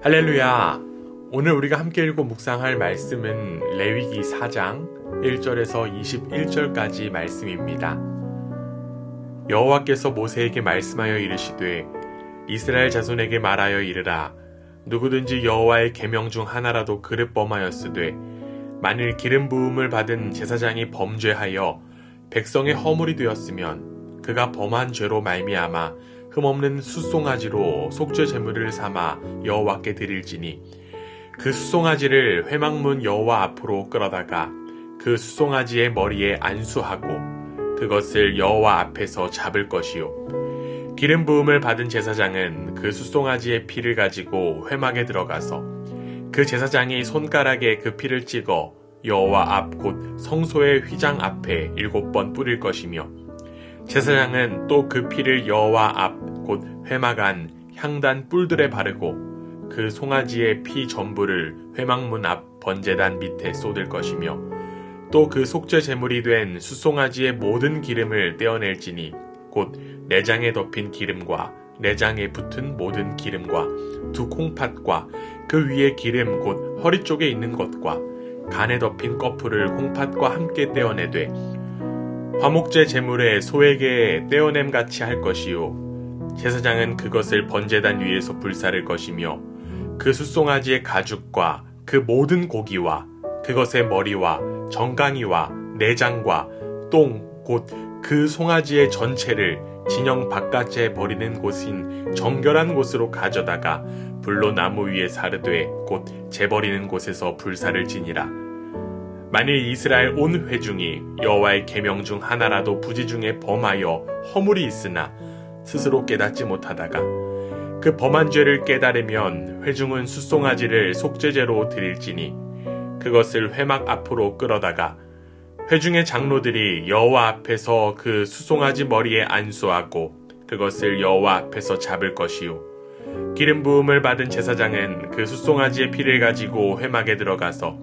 할렐루야! 오늘 우리가 함께 읽고 묵상할 말씀은 레위기 4장 1절에서 21절까지 말씀입니다. 여호와께서 모세에게 말씀하여 이르시되 이스라엘 자손에게 말하여 이르라. 누구든지 여호와의 계명 중 하나라도 그릇 범하였으되 만일 기름 부음을 받은 제사장이 범죄하여 백성의 허물이 되었으면 그가 범한 죄로 말미암아 흠없는 숫송아지로 속죄 제물을 삼아 여호와께 드릴지니 그 숫송아지를 회막문 여호와 앞으로 끌어다가 그 숫송아지의 머리에 안수하고 그것을 여호와 앞에서 잡을 것이요 기름 부음을 받은 제사장은 그 숫송아지의 피를 가지고 회막에 들어가서 그 제사장이 손가락에 그 피를 찍어 여호와 앞 곧 성소의 휘장 앞에 7번 뿌릴 것이며 제사장은 또 그 피를 여호와 앞 곧 회막 안 향단 뿔들에 바르고 그 송아지의 피 전부를 회막문 앞 번제단 밑에 쏟을 것이며 또 그 속죄 제물이 된 숫송아지의 모든 기름을 떼어낼지니 곧 내장에 덮인 기름과 내장에 붙은 모든 기름과 두 콩팥과 그 위에 기름 곧 허리 쪽에 있는 것과 간에 덮인 꺼풀을 콩팥과 함께 떼어내되 화목제 제물에 소에게 떼어냄 같이 할 것이요 제사장은 그것을 번제단 위에서 불사를 것이며 그 숫송아지의 가죽과 그 모든 고기와 그것의 머리와 정강이와 내장과 똥 곧 그 송아지의 전체를 진영 바깥에 버리는 곳인 정결한 곳으로 가져다가 불로 나무 위에 사르되 곧 재버리는 곳에서 불사를 지니라. 만일 이스라엘 온 회중이 여호와의 계명 중 하나라도 부지 중에 범하여 허물이 있으나 스스로 깨닫지 못하다가 그 범한 죄를 깨달으면 회중은 숫송아지를 속죄제로 드릴지니 그것을 회막 앞으로 끌어다가 회중의 장로들이 여호와 앞에서 그 숫송아지 머리에 안수하고 그것을 여호와 앞에서 잡을 것이요 기름 부음을 받은 제사장은 그 숫송아지의 피를 가지고 회막에 들어가서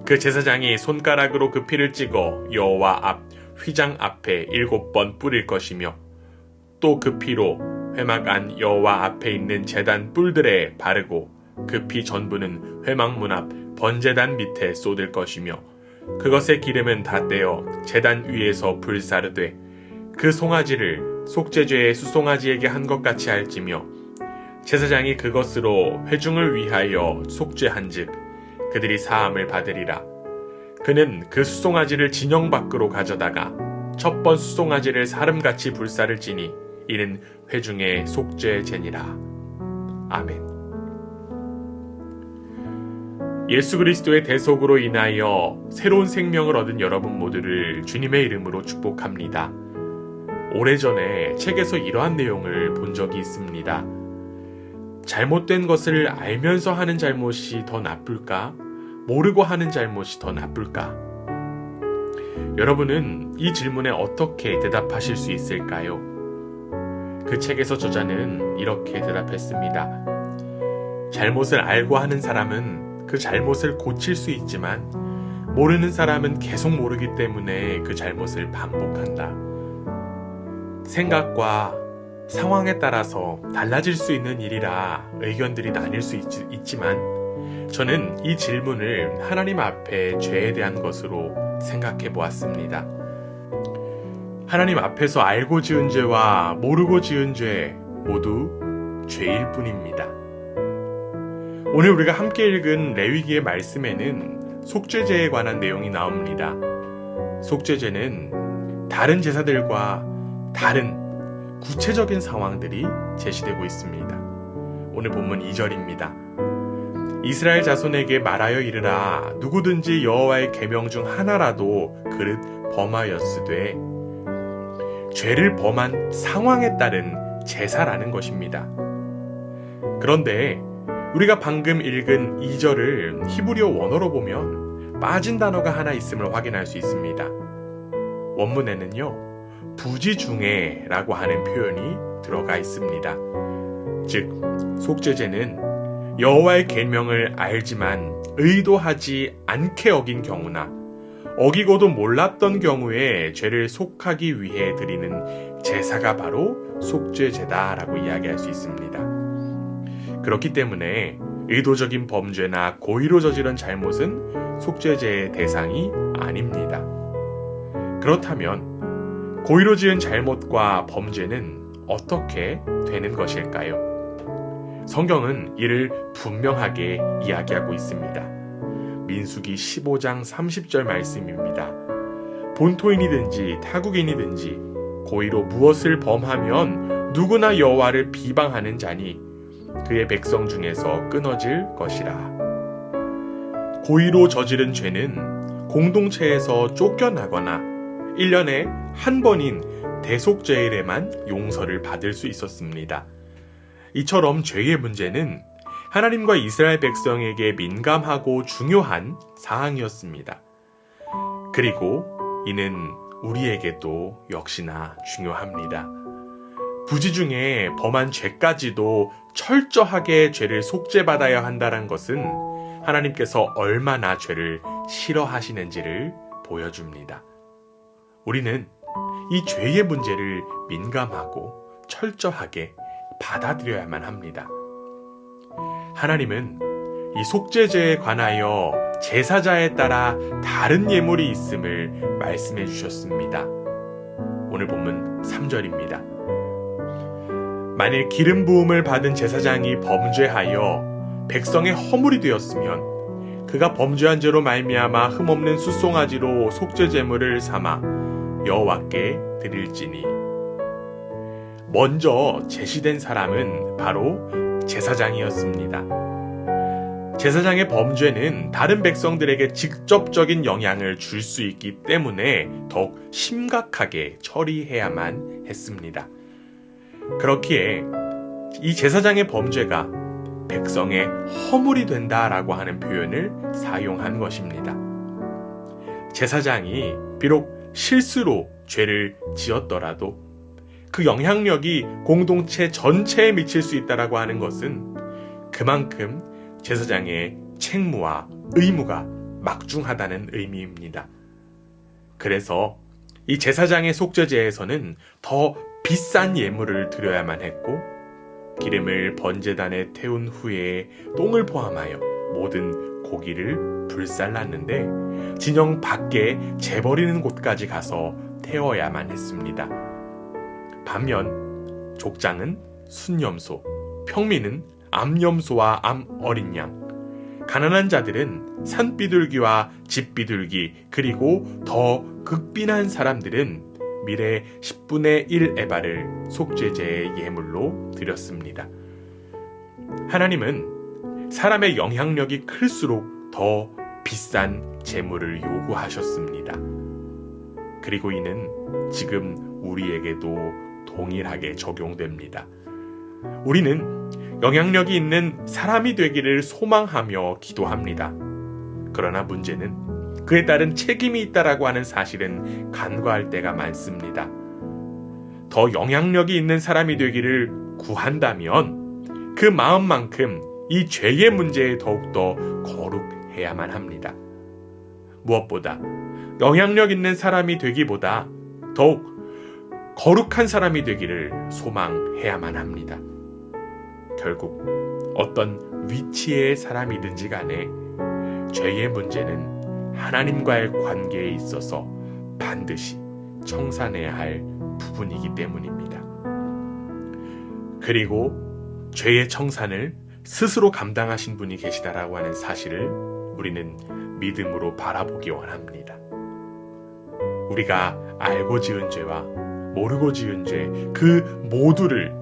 그 제사장이 손가락으로 그 피를 찍어 여호와 앞 휘장 앞에 7번 뿌릴 것이며 또 그 피로 회막 안 여호와 앞에 있는 제단 뿔들에 바르고 그 피 전부는 회막문 앞 번제단 밑에 쏟을 것이며 그것의 기름은 다 떼어 제단 위에서 불사르되 그 송아지를 속죄죄의 숫송아지에게 한 것 같이 할지며 제사장이 그것으로 회중을 위하여 속죄한즉 그들이 사함을 받으리라. 그는 그 숫송아지를 진영 밖으로 가져다가 첫 번 숫송아지를 사름같이 불사를 지니 이는 회중의 속죄제니라. 아멘. 예수 그리스도의 대속으로 인하여 새로운 생명을 얻은 여러분 모두를 주님의 이름으로 축복합니다. 오래전에 책에서 이러한 내용을 본 적이 있습니다. 잘못된 것을 알면서 하는 잘못이 더 나쁠까? 모르고 하는 잘못이 더 나쁠까? 여러분은 이 질문에 어떻게 대답하실 수 있을까요? 그 책에서 저자는 이렇게 대답했습니다. 잘못을 알고 하는 사람은 그 잘못을 고칠 수 있지만 모르는 사람은 계속 모르기 때문에 그 잘못을 반복한다. 생각과 상황에 따라서 달라질 수 있는 일이라 의견들이 나뉠 수 있지만 저는 이 질문을 하나님 앞에 죄에 대한 것으로 생각해 보았습니다. 하나님 앞에서 알고 지은 죄와 모르고 지은 죄 모두 죄일 뿐입니다. 오늘 우리가 함께 읽은 레위기의 말씀에는 속죄제에 관한 내용이 나옵니다. 속죄제는 다른 제사들과 다른 구체적인 상황들이 제시되고 있습니다. 오늘 본문 2절입니다. 이스라엘 자손에게 말하여 이르라. 누구든지 여호와의 계명 중 하나라도 그릇 범하였으되 죄를 범한 상황에 따른 제사라는 것입니다. 그런데 우리가 방금 읽은 2절을 히브리어 원어로 보면 빠진 단어가 하나 있음을 확인할 수 있습니다. 원문에는요, 부지 중에 라고 하는 표현이 들어가 있습니다. 즉, 속죄제는 여호와의 계명을 알지만 의도하지 않게 어긴 경우나 어기고도 몰랐던 경우에 죄를 속하기 위해 드리는 제사가 바로 속죄제다라고 이야기할 수 있습니다. 그렇기 때문에 의도적인 범죄나 고의로 저지른 잘못은 속죄제의 대상이 아닙니다. 그렇다면 고의로 지은 잘못과 범죄는 어떻게 되는 것일까요? 성경은 이를 분명하게 이야기하고 있습니다. 민수기 15장 30절 말씀입니다. 본토인이든지 타국인이든지 고의로 무엇을 범하면 누구나 여호와를 비방하는 자니 그의 백성 중에서 끊어질 것이라. 고의로 저지른 죄는 공동체에서 쫓겨나거나 1년에 한 번인 대속죄일에만 용서를 받을 수 있었습니다. 이처럼 죄의 문제는 하나님과 이스라엘 백성에게 민감하고 중요한 사항이었습니다. 그리고 이는 우리에게도 역시나 중요합니다. 부지 중에 범한 죄까지도 철저하게 죄를 속죄받아야 한다는 것은 하나님께서 얼마나 죄를 싫어하시는지를 보여줍니다. 우리는 이 죄의 문제를 민감하고 철저하게 받아들여야만 합니다. 하나님은 이 속죄죄에 관하여 제사자에 따라 다른 예물이 있음을 말씀해 주셨습니다. 오늘 본문 3절입니다. 만일 기름 부음을 받은 제사장이 범죄하여 백성의 허물이 되었으면 그가 범죄한 죄로 말미암아 흠없는 숫송아지로 속죄 제물을 삼아 여호와께 드릴지니. 먼저 제시된 사람은 바로 제사장이었습니다. 제사장의 범죄는 다른 백성들에게 직접적인 영향을 줄 수 있기 때문에 더욱 심각하게 처리해야만 했습니다. 그렇기에 이 제사장의 범죄가 백성의 허물이 된다라고 하는 표현을 사용한 것입니다. 제사장이 비록 실수로 죄를 지었더라도 그 영향력이 공동체 전체에 미칠 수 있다라고 하는 것은 그만큼 제사장의 책무와 의무가 막중하다는 의미입니다. 그래서 이 제사장의 속죄제에서는 더 비싼 예물을 드려야만 했고 기름을 번제단에 태운 후에 똥을 포함하여 모든 고기를 불살랐는데 진영 밖에 재버리는 곳까지 가서 태워야만 했습니다. 반면 족장은 순염소, 평민은 암염소와 암 어린 양, 가난한 자들은 산비둘기와 집비둘기, 그리고 더 극빈한 사람들은 밀의 10분의 1 에바를 속죄제의 예물로 드렸습니다. 하나님은 사람의 영향력이 클수록 더 비싼 제물을 요구하셨습니다. 그리고 이는 지금 우리에게도 동일하게 적용됩니다. 우리는 영향력이 있는 사람이 되기를 소망하며 기도합니다. 그러나 문제는 그에 따른 책임이 있다라고 하는 사실은 간과할 때가 많습니다. 더 영향력이 있는 사람이 되기를 구한다면 그 마음만큼 이 죄의 문제에 더욱더 거룩해야만 합니다. 무엇보다 영향력 있는 사람이 되기보다 더욱 거룩한 사람이 되기를 소망해야만 합니다. 결국 어떤 위치의 사람이든지 간에 죄의 문제는 하나님과의 관계에 있어서 반드시 청산해야 할 부분이기 때문입니다. 그리고 죄의 청산을 스스로 감당하신 분이 계시다라고 하는 사실을 우리는 믿음으로 바라보기 원합니다. 우리가 알고 지은 죄와 모르고 지은 죄, 그 모두를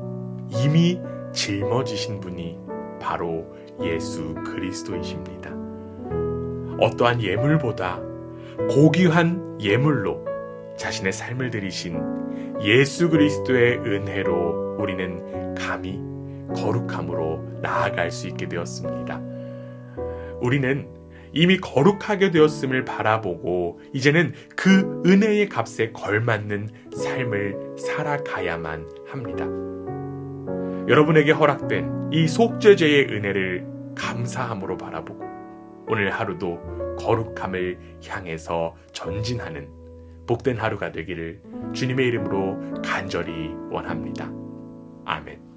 이미 짊어지신 분이 바로 예수 그리스도이십니다. 어떠한 예물보다 고귀한 예물로 자신의 삶을 드리신 예수 그리스도의 은혜로 우리는 감히 거룩함으로 나아갈 수 있게 되었습니다. 우리는 이미 거룩하게 되었음을 바라보고 이제는 그 은혜의 값에 걸맞는 삶을 살아가야만 합니다. 여러분에게 허락된 이 속죄제의 은혜를 감사함으로 바라보고 오늘 하루도 거룩함을 향해서 전진하는 복된 하루가 되기를 주님의 이름으로 간절히 원합니다. 아멘.